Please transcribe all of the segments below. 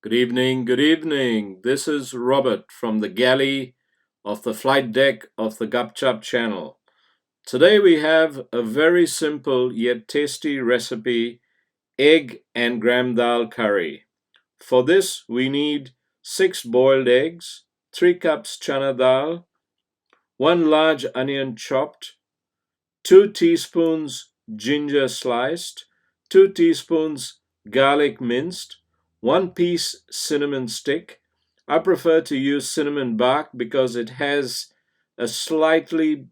Good evening, good evening. This is Robert from the galley of the flight deck of the Gupchup channel. Today we have a very simple yet tasty recipe, egg and gram dal curry. For this we need 6 boiled eggs, 3 cups chana dal, 1 large onion chopped, 2 teaspoons ginger sliced, 2 teaspoons garlic minced, 1 piece cinnamon stick. I prefer to use cinnamon bark because it has a slightly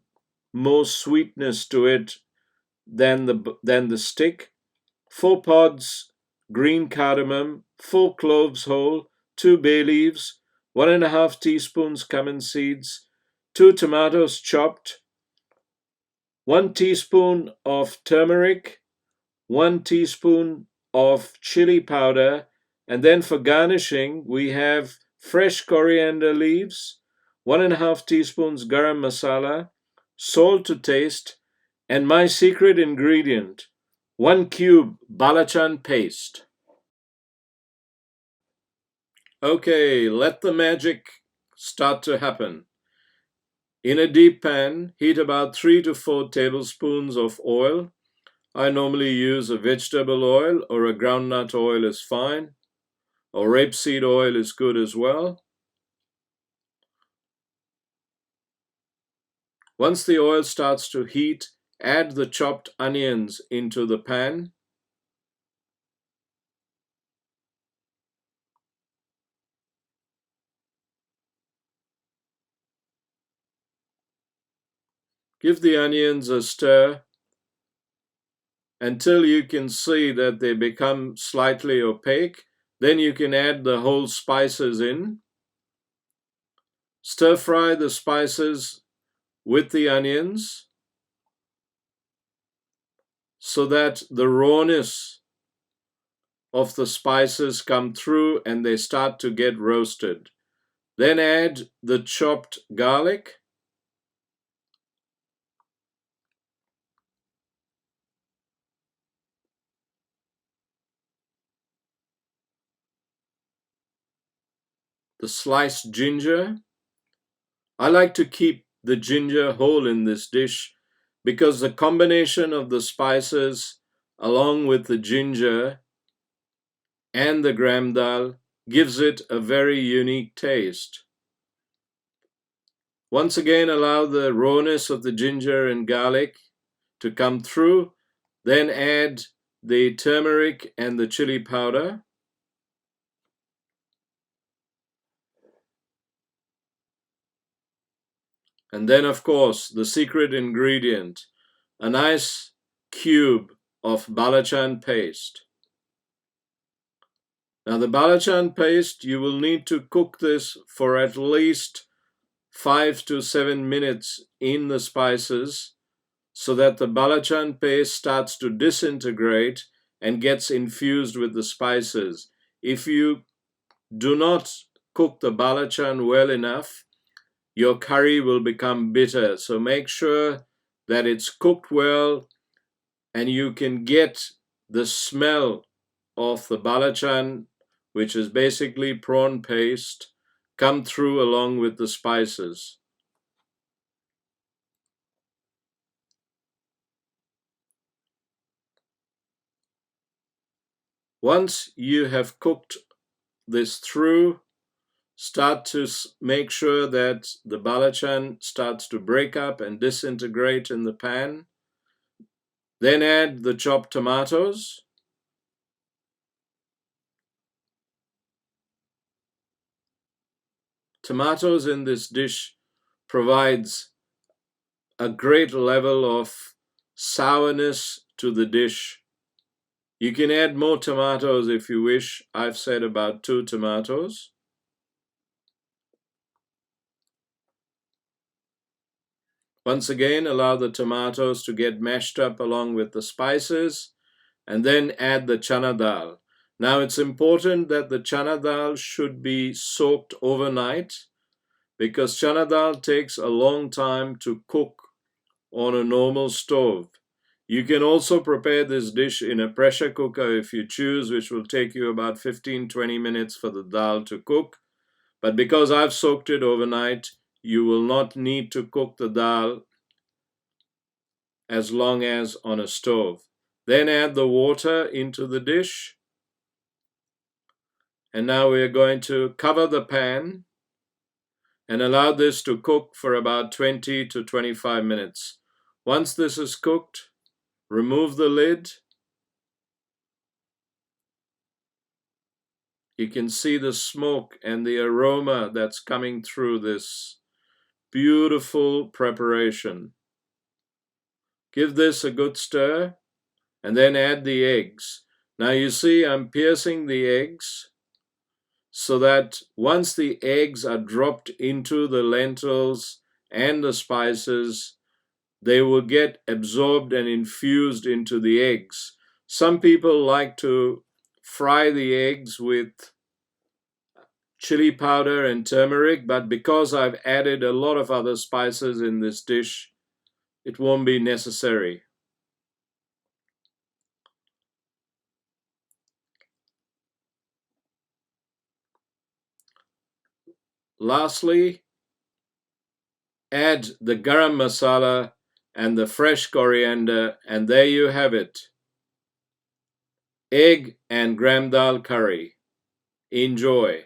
more sweetness to it than the stick. 4 pods green cardamom, 4 cloves whole, 2 bay leaves, 1.5 teaspoons cumin seeds, 2 tomatoes chopped, 1 teaspoon of turmeric, 1 teaspoon of chili powder, and then for garnishing, we have fresh coriander leaves, 1.5 teaspoons garam masala, salt to taste, and my secret ingredient, 1 cube balachan paste. Okay, let the magic start to happen. In a deep pan, heat about 3 to 4 tablespoons of oil. I normally use a vegetable oil or a groundnut oil is fine, or rapeseed oil is good as well. Once the oil starts to heat, add the chopped onions into the pan. Give the onions a stir until you can see that they become slightly opaque. Then you can add the whole spices in. Stir fry the spices with the onions so that the rawness of the spices come through and they start to get roasted. Then add the chopped garlic. The sliced ginger. I like to keep the ginger whole in this dish because the combination of the spices along with the ginger and the gram dal gives it a very unique taste. Once again, allow the rawness of the ginger and garlic to come through. Then add the turmeric and the chili powder. And then, of course, the secret ingredient, a nice cube of balachan paste. Now, the balachan paste, you will need to cook this for at least 5 to 7 minutes in the spices so that the balachan paste starts to disintegrate and gets infused with the spices. If you do not cook the balachan well enough, your curry will become bitter. So make sure that it's cooked well and you can get the smell of the balachan, which is basically prawn paste, come through along with the spices. Once you have cooked this through, start to make sure that the balachan starts to break up and disintegrate in the pan. Then add the chopped tomatoes. Tomatoes in this dish provides a great level of sourness to the dish. You can add more tomatoes if you wish. I've said about 2 tomatoes. Once again, allow the tomatoes to get mashed up along with the spices, and then add the chana dal. Now it's important that the chana dal should be soaked overnight because chana dal takes a long time to cook on a normal stove. You can also prepare this dish in a pressure cooker if you choose, which will take you about 15-20 minutes for the dal to cook. But because I've soaked it overnight, you will not need to cook the dal as long as on a stove. Then add the water into the dish. And now we are going to cover the pan and allow this to cook for about 20 to 25 minutes. Once this is cooked, remove the lid. You can see the smoke and the aroma that's coming through this beautiful preparation. Give this a good stir and then add the eggs. Now you see I'm piercing the eggs so that once the eggs are dropped into the lentils and the spices, they will get absorbed and infused into the eggs. Some people like to fry the eggs with chili powder and turmeric, but because I've added a lot of other spices in this dish, it won't be necessary. Lastly, add the garam masala and the fresh coriander, and there you have it. Egg and gram dal curry. Enjoy.